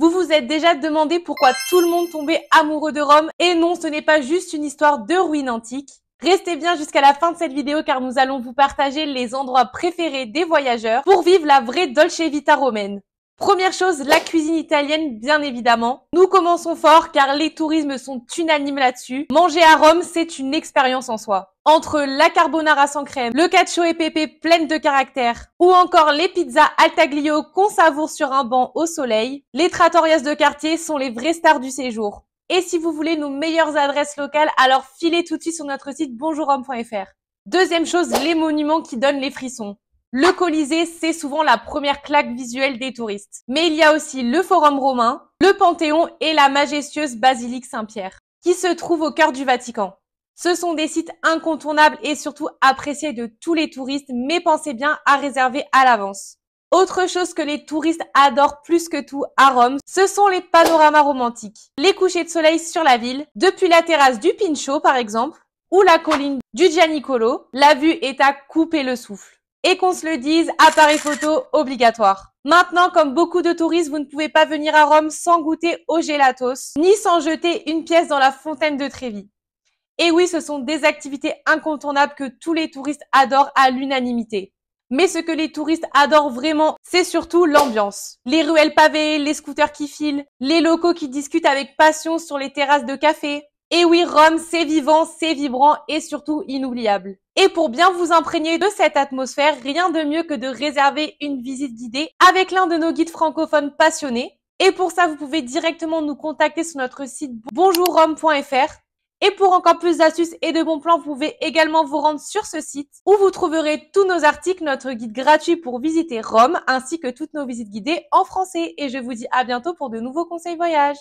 Vous vous êtes déjà demandé pourquoi tout le monde tombait amoureux de Rome? Et non, ce n'est pas juste une histoire de ruines antiques. Restez bien jusqu'à la fin de cette vidéo car nous allons vous partager les endroits préférés des voyageurs pour vivre la vraie Dolce Vita romaine. Première chose, la cuisine italienne, bien évidemment. Nous commençons fort car les tourismes sont unanimes là-dessus. Manger à Rome, c'est une expérience en soi. Entre la carbonara sans crème, le cacio e pepe pleine de caractère, ou encore les pizzas al taglio qu'on savoure sur un banc au soleil, les trattorias de quartier sont les vraies stars du séjour. Et si vous voulez nos meilleures adresses locales, alors filez tout de suite sur notre site bonjourrome.fr. Deuxième chose, les monuments qui donnent les frissons. Le Colisée, c'est souvent la première claque visuelle des touristes. Mais il y a aussi le Forum romain, le Panthéon et la majestueuse Basilique Saint-Pierre, qui se trouve au cœur du Vatican. Ce sont des sites incontournables et surtout appréciés de tous les touristes, mais pensez bien à réserver à l'avance. Autre chose que les touristes adorent plus que tout à Rome, ce sont les panoramas romantiques. Les couchers de soleil sur la ville, depuis la terrasse du Pincio par exemple, ou la colline du Gianicolo, la vue est à couper le souffle. Et qu'on se le dise, appareil photo obligatoire. Maintenant, comme beaucoup de touristes, vous ne pouvez pas venir à Rome sans goûter au gelatos, ni sans jeter une pièce dans la fontaine de Trévi. Et oui, ce sont des activités incontournables que tous les touristes adorent à l'unanimité. Mais ce que les touristes adorent vraiment, c'est surtout l'ambiance. Les ruelles pavées, les scooters qui filent, les locaux qui discutent avec passion sur les terrasses de café. Et oui, Rome, c'est vivant, c'est vibrant et surtout inoubliable. Et pour bien vous imprégner de cette atmosphère, rien de mieux que de réserver une visite guidée avec l'un de nos guides francophones passionnés. Et pour ça, vous pouvez directement nous contacter sur notre site bonjourrome.fr. Et pour encore plus d'astuces et de bons plans, vous pouvez également vous rendre sur ce site où vous trouverez tous nos articles, notre guide gratuit pour visiter Rome, ainsi que toutes nos visites guidées en français. Et je vous dis à bientôt pour de nouveaux conseils voyage.